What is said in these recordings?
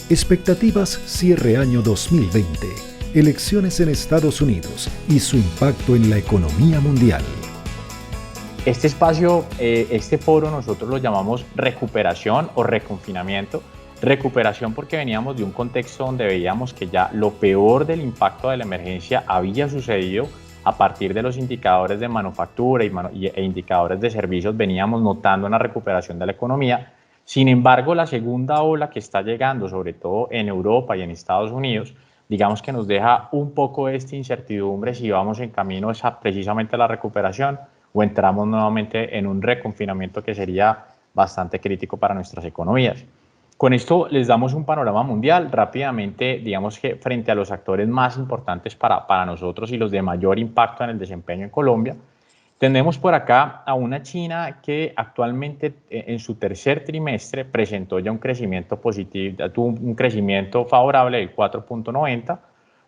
Expectativas cierre año 2020, elecciones en Estados Unidos y su impacto en la economía mundial. Este espacio, este foro nosotros lo llamamos recuperación o reconfinamiento. Recuperación porque veníamos de un contexto donde veíamos que ya lo peor del impacto de la emergencia había sucedido. A partir de los indicadores de manufactura e indicadores de servicios veníamos notando una recuperación de la economía. Sin embargo, la segunda ola que está llegando, sobre todo en Europa y en Estados Unidos, digamos que nos deja un poco de esta incertidumbre si vamos en camino precisamente a la recuperación o entramos nuevamente en un reconfinamiento que sería bastante crítico para nuestras economías. Con esto les damos un panorama mundial rápidamente, digamos que frente a los actores más importantes para nosotros y los de mayor impacto en el desempeño en Colombia. Tenemos por acá a una China que actualmente en su tercer trimestre presentó ya un crecimiento positivo, tuvo un crecimiento favorable del 4.90,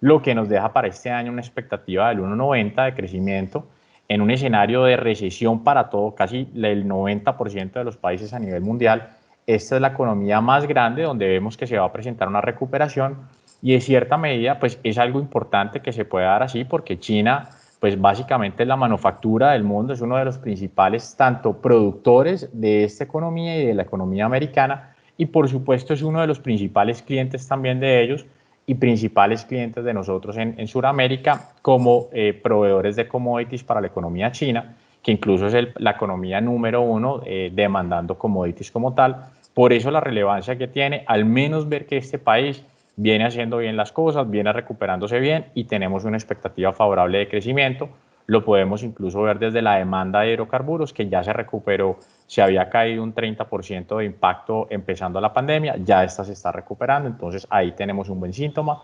lo que nos deja para este año una expectativa del 1.90 de crecimiento en un escenario de recesión para todo, casi el 90% de los países a nivel mundial. Esta es la economía más grande donde vemos que se va a presentar una recuperación y en cierta medida pues es algo importante que se pueda dar así porque China pues básicamente la manufactura del mundo, es uno de los principales tanto productores de esta economía y de la economía americana y por supuesto es uno de los principales clientes también de ellos y principales clientes de nosotros en Sudamérica como proveedores de commodities para la economía china, que incluso es la economía número uno demandando commodities como tal. Por eso la relevancia que tiene, al menos ver que este país viene haciendo bien las cosas, viene recuperándose bien y tenemos una expectativa favorable de crecimiento. Lo podemos incluso ver desde la demanda de hidrocarburos, que ya se recuperó, se había caído un 30% de impacto empezando la pandemia, ya esta se está recuperando, entonces ahí tenemos un buen síntoma.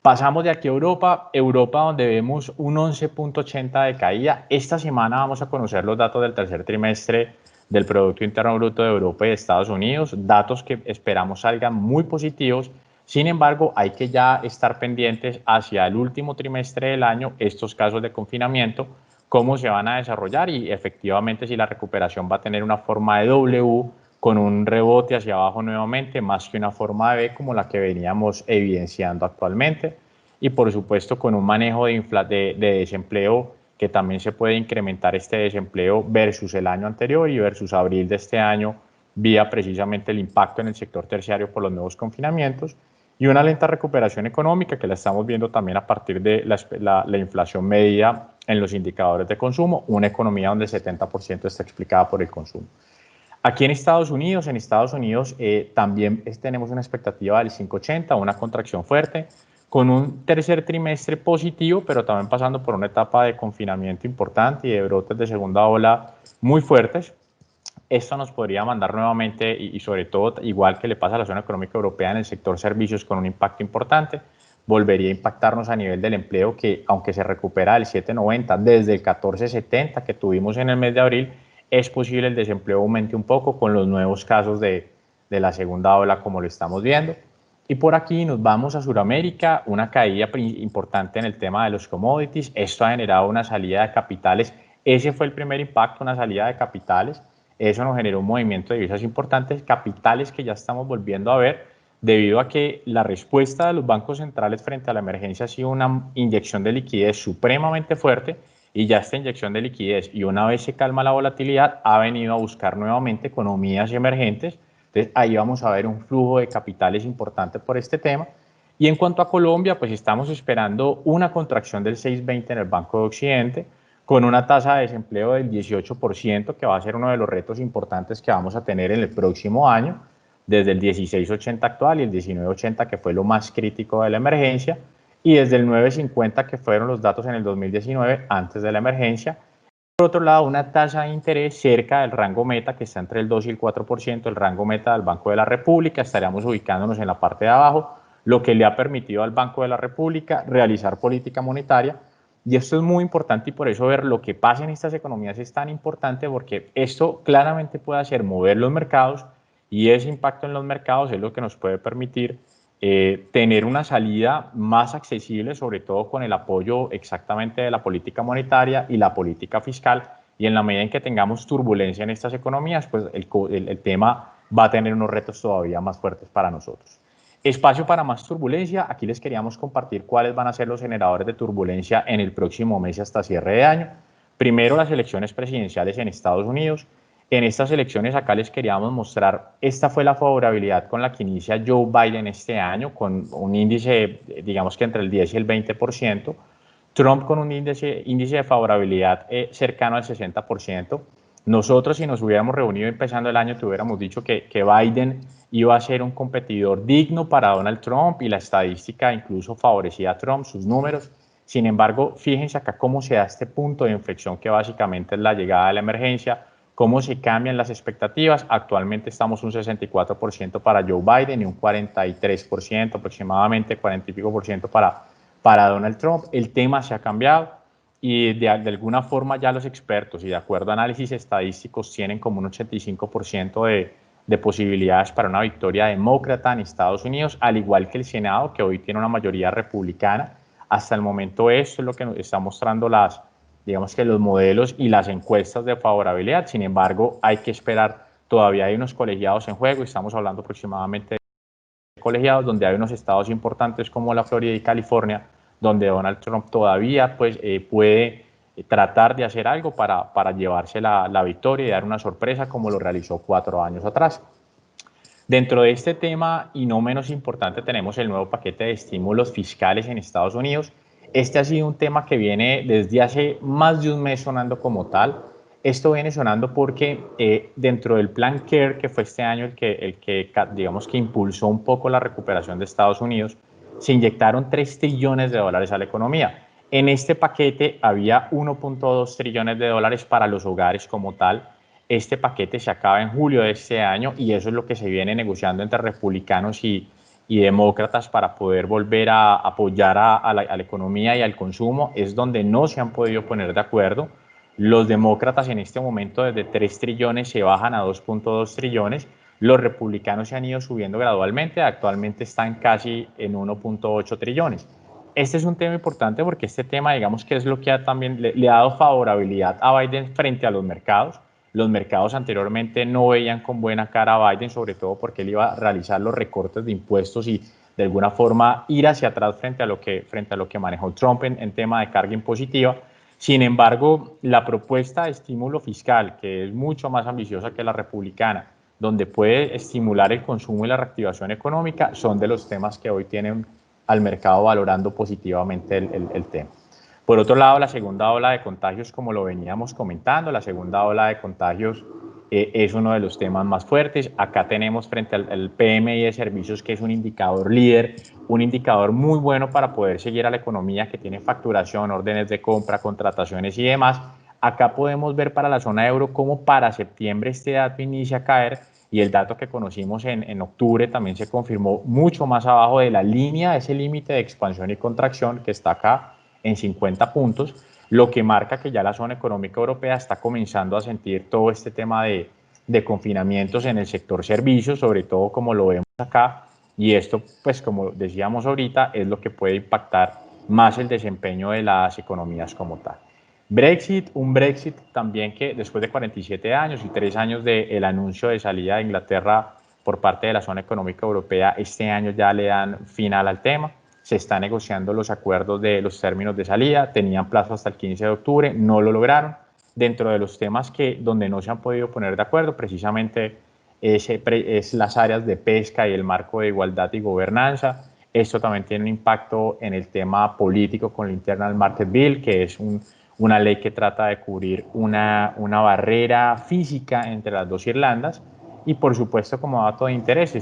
Pasamos de aquí a Europa, donde vemos un 11.80 de caída. Esta semana vamos a conocer los datos del tercer trimestre del Producto Interno Bruto de Europa y de Estados Unidos, datos que esperamos salgan muy positivos. Sin embargo, hay que ya estar pendientes hacia el último trimestre del año, estos casos de confinamiento, cómo se van a desarrollar y efectivamente si la recuperación va a tener una forma de W con un rebote hacia abajo nuevamente, más que una forma de V como la que veníamos evidenciando actualmente. Y por supuesto con un manejo de desempleo que también se puede incrementar este desempleo versus el año anterior y versus abril de este año, vía precisamente el impacto en el sector terciario por los nuevos confinamientos y una lenta recuperación económica que la estamos viendo también a partir de la inflación medida en los indicadores de consumo, una economía donde el 70% está explicada por el consumo. Aquí en Estados Unidos también tenemos una expectativa del 5.80, una contracción fuerte, con un tercer trimestre positivo, pero también pasando por una etapa de confinamiento importante y de brotes de segunda ola muy fuertes. Esto nos podría mandar nuevamente, y sobre todo, igual que le pasa a la zona económica europea en el sector servicios con un impacto importante, volvería a impactarnos a nivel del empleo que, aunque se recupera del 7.90 desde el 14.70 que tuvimos en el mes de abril, es posible el desempleo aumente un poco con los nuevos casos de la segunda ola como lo estamos viendo. Y por aquí nos vamos a Sudamérica, una caída importante en el tema de los commodities. Esto ha generado una salida de capitales. Ese fue el primer impacto, una salida de capitales. Eso nos generó un movimiento de divisas importantes, capitales que ya estamos volviendo a ver debido a que la respuesta de los bancos centrales frente a la emergencia ha sido una inyección de liquidez supremamente fuerte y ya esta inyección de liquidez y una vez se calma la volatilidad ha venido a buscar nuevamente economías emergentes. Entonces ahí vamos a ver un flujo de capitales importante por este tema. Y en cuanto a Colombia, pues estamos esperando una contracción del 6.20 en el Banco de Occidente, con una tasa de desempleo del 18%, que va a ser uno de los retos importantes que vamos a tener en el próximo año, desde el 16.80 actual y el 19.80 que fue lo más crítico de la emergencia, y desde el 9.50 que fueron los datos en el 2019 antes de la emergencia. Por otro lado, una tasa de interés cerca del rango meta que está entre el 2 y el 4%, el rango meta del Banco de la República, estaríamos ubicándonos en la parte de abajo, lo que le ha permitido al Banco de la República realizar política monetaria. Y esto es muy importante y por eso ver lo que pasa en estas economías es tan importante porque esto claramente puede hacer mover los mercados y ese impacto en los mercados es lo que nos puede permitir tener una salida más accesible, sobre todo con el apoyo exactamente de la política monetaria y la política fiscal. Y en la medida en que tengamos turbulencia en estas economías, pues el tema va a tener unos retos todavía más fuertes para nosotros. Espacio para más turbulencia. Aquí les queríamos compartir cuáles van a ser los generadores de turbulencia en el próximo mes hasta cierre de año. Primero, las elecciones presidenciales en Estados Unidos. En estas elecciones acá les queríamos mostrar, esta fue la favorabilidad con la que inicia Joe Biden este año, con un índice, digamos que entre el 10 y el 20%. Trump con un índice de favorabilidad cercano al 60%. Nosotros, si nos hubiéramos reunido empezando el año, te hubiéramos dicho que Biden iba a ser un competidor digno para Donald Trump y la estadística incluso favorecía a Trump, sus números. Sin embargo, fíjense acá cómo se da este punto de inflexión que básicamente es la llegada de la emergencia, cómo se cambian las expectativas. Actualmente estamos un 64% para Joe Biden y un 43%, aproximadamente 40 y pico por ciento para Donald Trump. El tema se ha cambiado y de alguna forma ya los expertos y de acuerdo a análisis estadísticos tienen como un 85% de posibilidades para una victoria demócrata en Estados Unidos, al igual que el Senado, que hoy tiene una mayoría republicana. Hasta el momento esto es lo que nos está mostrando digamos que los modelos y las encuestas de favorabilidad. Sin embargo, hay que esperar, todavía hay unos colegiados en juego, y estamos hablando aproximadamente de colegiados donde hay unos estados importantes como la Florida y California, donde Donald Trump todavía pues, puede tratar de hacer algo para llevarse la victoria y dar una sorpresa como lo realizó 4 años atrás. Dentro de este tema, y no menos importante, tenemos el nuevo paquete de estímulos fiscales en Estados Unidos. Este ha sido un tema que viene desde hace más de un mes sonando como tal. Esto viene sonando porque dentro del plan CARE, que fue este año el que digamos que impulsó un poco la recuperación de Estados Unidos, se inyectaron 3 trillones de dólares a la economía. En este paquete había 1.2 trillones de dólares para los hogares como tal. Este paquete se acaba en julio de este año y eso es lo que se viene negociando entre republicanos y demócratas para poder volver a apoyar a la economía y al consumo. Es donde no se han podido poner de acuerdo. Los demócratas en este momento desde 3 trillones se bajan a 2.2 trillones. Los republicanos se han ido subiendo gradualmente, actualmente están casi en 1.8 trillones. Este es un tema importante porque este tema, digamos que es lo que también le ha dado favorabilidad a Biden frente a los mercados. Los mercados anteriormente no veían con buena cara a Biden, sobre todo porque él iba a realizar los recortes de impuestos y de alguna forma ir hacia atrás frente a lo que manejó Trump en tema de carga impositiva. Sin embargo, la propuesta de estímulo fiscal, que es mucho más ambiciosa que la republicana, donde puede estimular el consumo y la reactivación económica, son de los temas que hoy tienen al mercado valorando positivamente el tema. Por otro lado, la segunda ola de contagios, como lo veníamos comentando, la segunda ola de contagios es uno de los temas más fuertes. Acá tenemos frente al PMI de servicios, que es un indicador líder, un indicador muy bueno para poder seguir a la economía, que tiene facturación, órdenes de compra, contrataciones y demás. Acá podemos ver para la zona euro cómo para septiembre este dato inicia a caer y el dato que conocimos en octubre también se confirmó mucho más abajo de la línea, ese límite de expansión y contracción que está acá en 50 puntos, lo que marca que ya la zona económica europea está comenzando a sentir todo este tema de confinamientos en el sector servicios, sobre todo como lo vemos acá, y esto, pues como decíamos ahorita, es lo que puede impactar más el desempeño de las economías como tal. Brexit, un Brexit también que después de 47 años y 3 años del anuncio de salida de Inglaterra por parte de la zona económica europea, este año ya le dan final al tema. Se están negociando los acuerdos de los términos de salida, tenían plazo hasta el 15 de octubre, no lo lograron. Dentro de los temas donde no se han podido poner de acuerdo, precisamente es las áreas de pesca y el marco de igualdad y gobernanza. Esto también tiene un impacto en el tema político con el Internal Market Bill, que es una ley que trata de cubrir una barrera física entre las dos Irlandas. Y por supuesto, como dato de interés,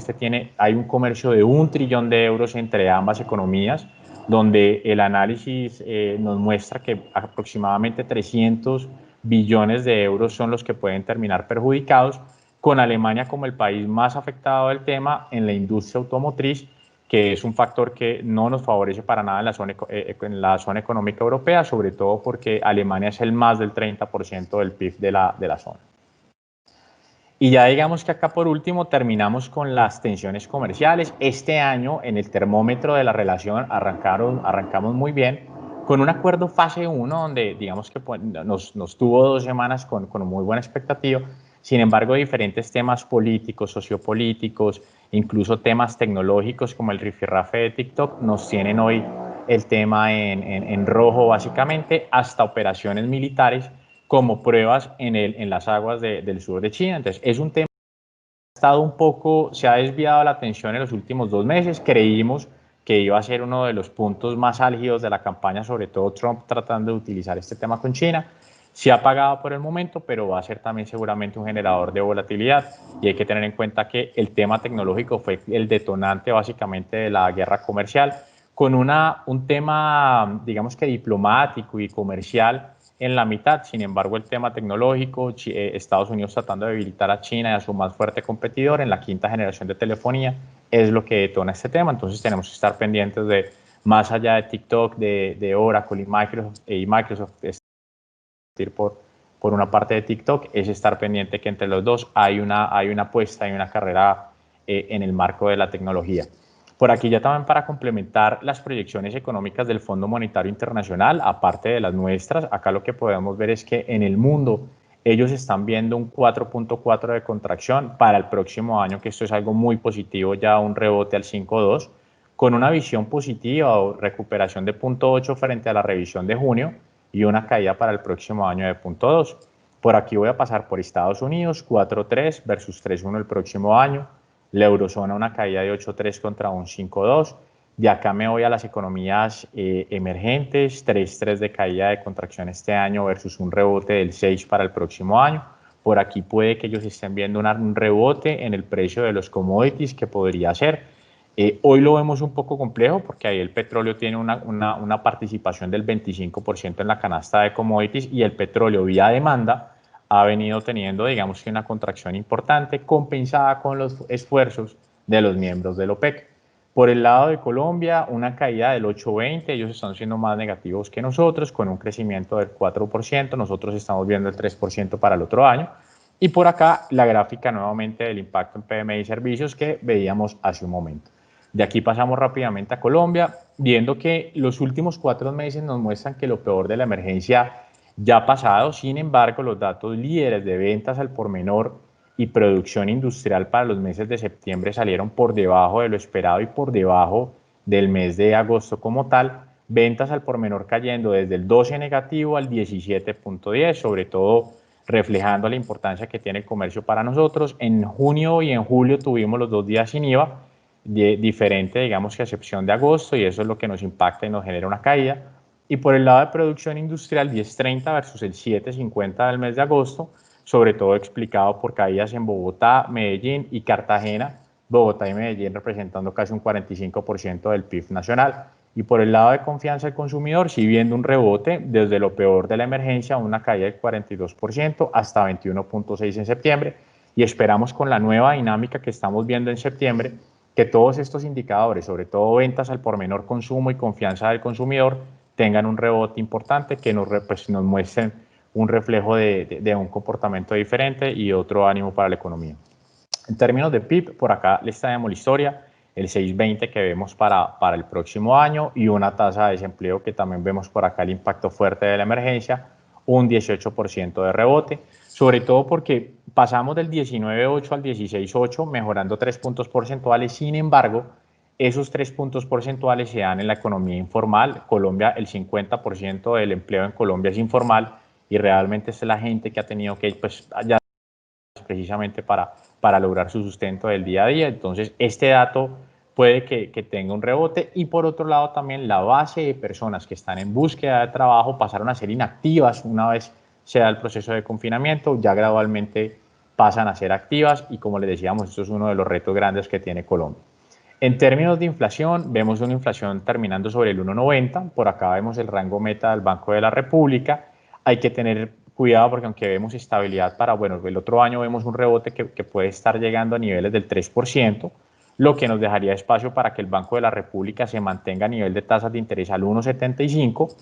hay un comercio de 1 trillón de euros entre ambas economías, donde el análisis nos muestra que aproximadamente 300 billones de euros son los que pueden terminar perjudicados, con Alemania como el país más afectado del tema en la industria automotriz, que es un factor que no nos favorece para nada en la zona económica europea, sobre todo porque Alemania es el más del 30% del PIB de la zona. Y ya digamos que acá por último terminamos con las tensiones comerciales. Este año en el termómetro de la relación arrancamos muy bien con un acuerdo fase 1 donde digamos que nos tuvo 2 semanas con muy buena expectativa. Sin embargo, diferentes temas políticos, sociopolíticos, incluso temas tecnológicos como el rifirrafe de TikTok nos tienen hoy el tema en rojo básicamente, hasta operaciones militares como pruebas en las aguas del sur de China. Entonces, es un tema que ha estado un poco, se ha desviado la atención en los últimos 2 meses. Creímos que iba a ser uno de los puntos más álgidos de la campaña, sobre todo Trump tratando de utilizar este tema con China. Se ha pagado por el momento, pero va a ser también seguramente un generador de volatilidad, y hay que tener en cuenta que el tema tecnológico fue el detonante básicamente de la guerra comercial, con un tema, digamos que diplomático y comercial en la mitad. Sin embargo, el tema tecnológico, Estados Unidos tratando de debilitar a China y a su más fuerte competidor en la quinta generación de telefonía, es lo que detona este tema. Entonces tenemos que estar pendientes de, más allá de TikTok, de Oracle y Microsoft por una parte de TikTok, es estar pendiente que entre los dos hay una apuesta, hay una carrera en el marco de la tecnología. Por aquí ya también para complementar las proyecciones económicas del Fondo Monetario Internacional, aparte de las nuestras, acá lo que podemos ver es que en el mundo ellos están viendo un 4.4 de contracción para el próximo año, que esto es algo muy positivo, ya un rebote al 5.2, con una visión positiva o recuperación de 0.8 frente a la revisión de junio y una caída para el próximo año de 0.2. Por aquí voy a pasar por Estados Unidos, 4.3 versus 3.1 el próximo año. La eurozona una caída de 8.3 contra un 5.2. De acá me voy a las economías emergentes, 3.3 de caída de contracción este año versus un rebote del 6 para el próximo año. Por aquí puede que ellos estén viendo un rebote en el precio de los commodities que podría ser. Hoy lo vemos un poco complejo porque ahí el petróleo tiene una participación del 25% en la canasta de commodities, y el petróleo vía demanda ha venido teniendo, digamos que una contracción importante compensada con los esfuerzos de los miembros del OPEC. Por el lado de Colombia, una caída del 8.20, ellos están siendo más negativos que nosotros, con un crecimiento del 4%, nosotros estamos viendo el 3% para el otro año. Y por acá la gráfica nuevamente del impacto en PMI y servicios que veíamos hace un momento. De aquí pasamos rápidamente a Colombia, viendo que los últimos 4 meses nos muestran que lo peor de la emergencia ya ha pasado. Sin embargo, los datos líderes de ventas al por menor y producción industrial para los meses de septiembre salieron por debajo de lo esperado y por debajo del mes de agosto como tal. Ventas al por menor cayendo desde el 12 negativo al 17.10, sobre todo reflejando la importancia que tiene el comercio para nosotros. En junio y en julio tuvimos los 2 días sin IVA, diferente, digamos, que a excepción de agosto, y eso es lo que nos impacta y nos genera una caída. Y por el lado de producción industrial, 10.30 versus el 7.50 del mes de agosto, sobre todo explicado por caídas en Bogotá, Medellín y Cartagena, Bogotá y Medellín representando casi un 45% del PIB nacional. Y por el lado de confianza del consumidor, sí viendo un rebote desde lo peor de la emergencia, una caída del 42% hasta 21.6 en septiembre, y esperamos con la nueva dinámica que estamos viendo en septiembre que todos estos indicadores, sobre todo ventas al por menor, consumo y confianza del consumidor, tengan un rebote importante, que nos muestren un reflejo de un comportamiento diferente y otro ánimo para la economía. En términos de PIB, por acá les traemos la historia, el 6.20 que vemos para el próximo año, y una tasa de desempleo que también vemos por acá el impacto fuerte de la emergencia, un 18% de rebote, sobre todo porque pasamos del 19.8 al 16.8, mejorando 3 puntos porcentuales. Sin embargo, esos 3 puntos porcentuales se dan en la economía informal. Colombia, el 50% del empleo en Colombia es informal, y realmente es la gente que ha tenido que allá precisamente para lograr su sustento del día a día. Entonces, este dato puede que tenga un rebote. Y por otro lado, también la base de personas que están en búsqueda de trabajo pasaron a ser inactivas una vez se da el proceso de confinamiento, ya gradualmente pasan a ser activas, y como les decíamos, esto es uno de los retos grandes que tiene Colombia. En términos de inflación, vemos una inflación terminando sobre el 1.90, por acá vemos el rango meta del Banco de la República. Hay que tener cuidado porque aunque vemos estabilidad para, bueno, el otro año vemos un rebote que puede estar llegando a niveles del 3%, lo que nos dejaría espacio para que el Banco de la República se mantenga a nivel de tasas de interés al 1.75.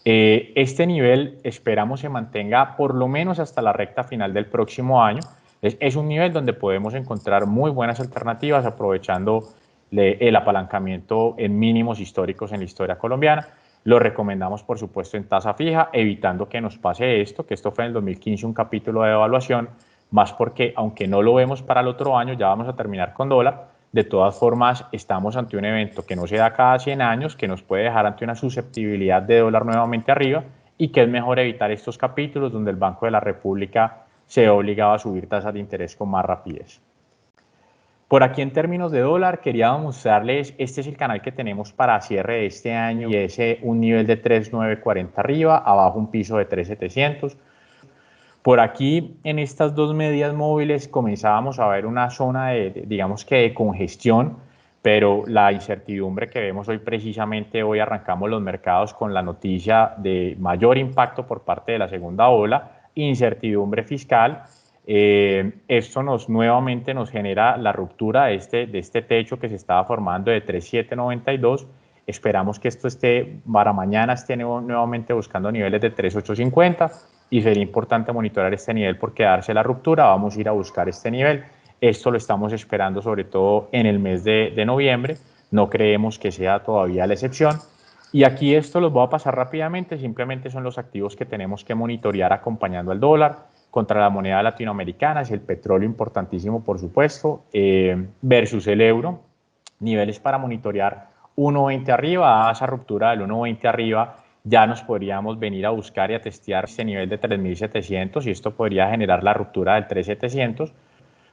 Este nivel esperamos se mantenga por lo menos hasta la recta final del próximo año. Es un nivel donde podemos encontrar muy buenas alternativas aprovechando el apalancamiento en mínimos históricos en la historia colombiana. Lo recomendamos, por supuesto, en tasa fija, evitando que nos pase esto, que esto fue en el 2015 un capítulo de devaluación, más porque aunque no lo vemos para el otro año, ya vamos a terminar con dólar. De todas formas, estamos ante un evento que no se da cada 100 años, que nos puede dejar ante una susceptibilidad de dólar nuevamente arriba y que es mejor evitar estos capítulos donde el Banco de la República se ve obligado a subir tasas de interés con más rapidez. Por aquí en términos de dólar, quería mostrarles, este es el canal que tenemos para cierre de este año y es un nivel de 3.940 arriba, abajo un piso de 3.700. Por aquí en estas dos medias móviles comenzábamos a ver una zona digamos que de congestión, pero la incertidumbre que vemos hoy precisamente, hoy arrancamos los mercados con la noticia de mayor impacto por parte de la segunda ola, incertidumbre fiscal. Esto nuevamente nos genera la ruptura de este techo que se estaba formando de 3.792. Esperamos que esto esté, para mañana esté nuevamente buscando niveles de 3.850 y sería importante monitorear este nivel porque darse la ruptura vamos a ir a buscar este nivel. Esto lo estamos esperando sobre todo en el mes de noviembre, no creemos que sea todavía la excepción. Y aquí esto los voy a pasar rápidamente, simplemente son los activos que tenemos que monitorear acompañando al dólar. Contra la moneda latinoamericana es el petróleo importantísimo, por supuesto, versus el euro. Niveles para monitorear 1.20 arriba, a esa ruptura del 1.20 arriba, ya nos podríamos venir a buscar y a testear este nivel de 3.700 y esto podría generar la ruptura del 3.700.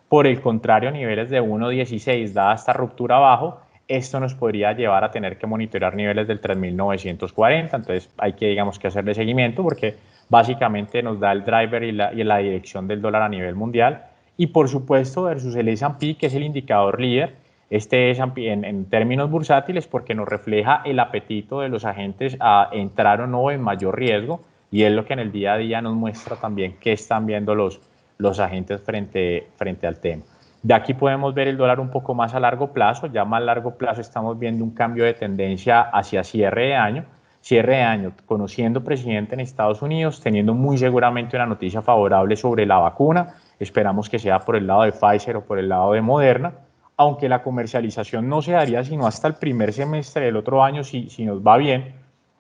Por el contrario, niveles de 1.16, dada esta ruptura abajo, esto nos podría llevar a tener que monitorear niveles del 3.940, entonces hay que, digamos, que hacerle seguimiento porque básicamente nos da el driver y la dirección del dólar a nivel mundial. Y por supuesto, versus el S&P, que es el indicador líder, este S&P en términos bursátiles porque nos refleja el apetito de los agentes a entrar o no en mayor riesgo y es lo que en el día a día nos muestra también qué están viendo los agentes frente al tema. De aquí podemos ver el dólar un poco más a largo plazo, ya más a largo plazo estamos viendo un cambio de tendencia hacia cierre de año, conociendo presidente en Estados Unidos, teniendo muy seguramente una noticia favorable sobre la vacuna, esperamos que sea por el lado de Pfizer o por el lado de Moderna, aunque la comercialización no se daría sino hasta el primer semestre del otro año si nos va bien.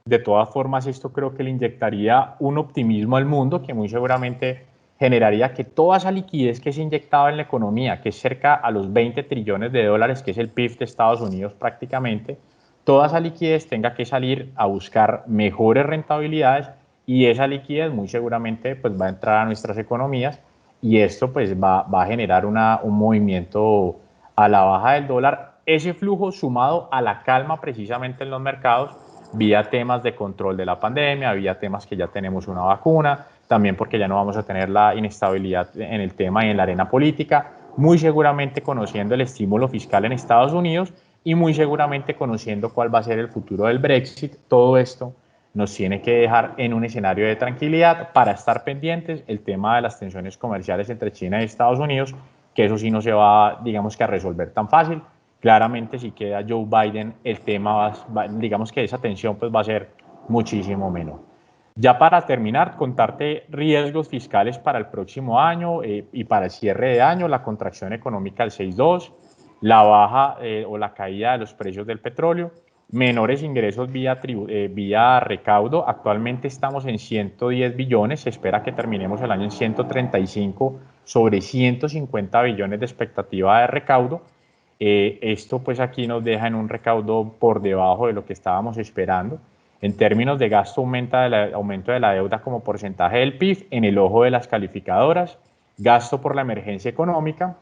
De todas formas, esto creo que le inyectaría un optimismo al mundo que muy seguramente generaría que toda esa liquidez que se inyectaba en la economía, que es cerca a los 20 trillones de dólares, que es el PIB de Estados Unidos prácticamente, toda esa liquidez tenga que salir a buscar mejores rentabilidades y esa liquidez muy seguramente pues, va a entrar a nuestras economías y esto pues, va a generar un movimiento a la baja del dólar. Ese flujo sumado a la calma precisamente en los mercados, vía temas de control de la pandemia, vía temas que ya tenemos una vacuna, también porque ya no vamos a tener la inestabilidad en el tema y en la arena política, muy seguramente conociendo el estímulo fiscal en Estados Unidos y muy seguramente conociendo cuál va a ser el futuro del Brexit. Todo esto nos tiene que dejar en un escenario de tranquilidad para estar pendientes el tema de las tensiones comerciales entre China y Estados Unidos, que eso sí no se va, digamos que a resolver tan fácil. Claramente si queda Joe Biden, el tema digamos que esa tensión pues va a ser muchísimo menor. Ya para terminar, contarte riesgos fiscales para el próximo año y para el cierre de año, la contracción económica del 6.2, la baja o la caída de los precios del petróleo, menores ingresos vía recaudo. Actualmente estamos en 110 billones, se espera que terminemos el año en 135 sobre 150 billones de expectativa de recaudo. Esto pues aquí nos deja en un recaudo por debajo de lo que estábamos esperando. En términos de gasto, aumento de la deuda como porcentaje del PIB en el ojo de las calificadoras, gasto por la emergencia económica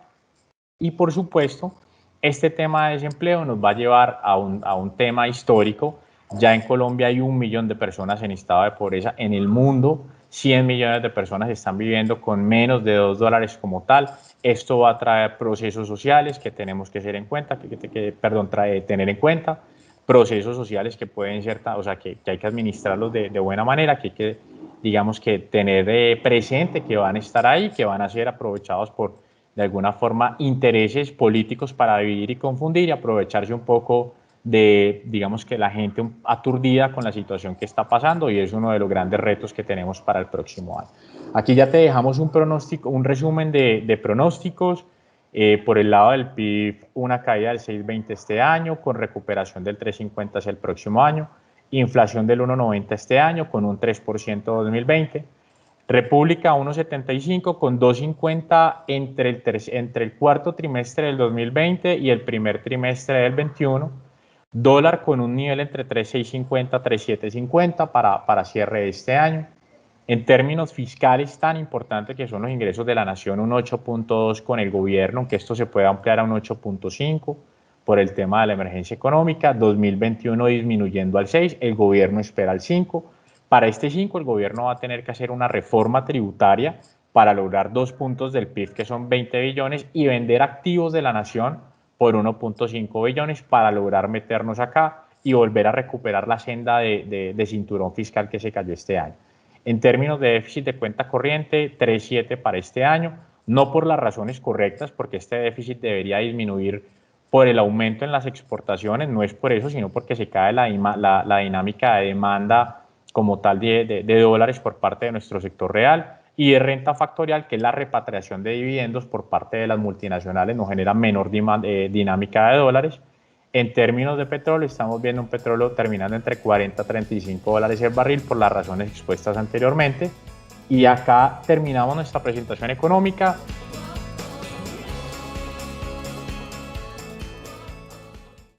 y, por supuesto, este tema de desempleo nos va a llevar a un tema histórico. Ya en Colombia hay 1 millón de personas en estado de pobreza. En el mundo, 100 millones de personas están viviendo con menos de $2 como tal. Esto va a traer procesos sociales que tenemos que tener en cuenta, tener en cuenta procesos sociales que pueden ser, o sea, que hay que administrarlos de buena manera, que hay que, digamos, que tener presente que van a estar ahí, que van a ser aprovechados por, de alguna forma, intereses políticos para dividir y confundir y aprovecharse un poco de, digamos, que la gente aturdida con la situación que está pasando y es uno de los grandes retos que tenemos para el próximo año. Aquí ya te dejamos un pronóstico, un resumen de pronósticos. Por el lado del PIB, una caída del 6.20 este año, con recuperación del 3.50 hacia el próximo año, inflación del 1.90 este año, con un 3% 2020, República 1.75 con 2.50 entre el cuarto trimestre del 2020 y el primer trimestre del 21. Dólar con un nivel entre 3.650 3.750 para cierre de este año. En términos fiscales tan importantes que son los ingresos de la nación, un 8.2 con el gobierno, aunque esto se puede ampliar a un 8.5 por el tema de la emergencia económica. 2021 disminuyendo al 6, el gobierno espera al 5. Para este 5 el gobierno va a tener que hacer una reforma tributaria para lograr 2 puntos del PIB, que son 20 billones, y vender activos de la nación por 1.5 billones para lograr meternos acá y volver a recuperar la senda de cinturón fiscal que se cayó este año. En términos de déficit de cuenta corriente, 3.7 para este año, no por las razones correctas, porque este déficit debería disminuir por el aumento en las exportaciones, no es por eso, sino porque se cae la dinámica de demanda como tal de dólares por parte de nuestro sector real, y de renta factorial, que es la repatriación de dividendos por parte de las multinacionales, nos genera menor dinámica de dólares. En términos de petróleo, estamos viendo un petróleo terminando entre 40 a 35 dólares el barril por las razones expuestas anteriormente. Y acá terminamos nuestra presentación económica.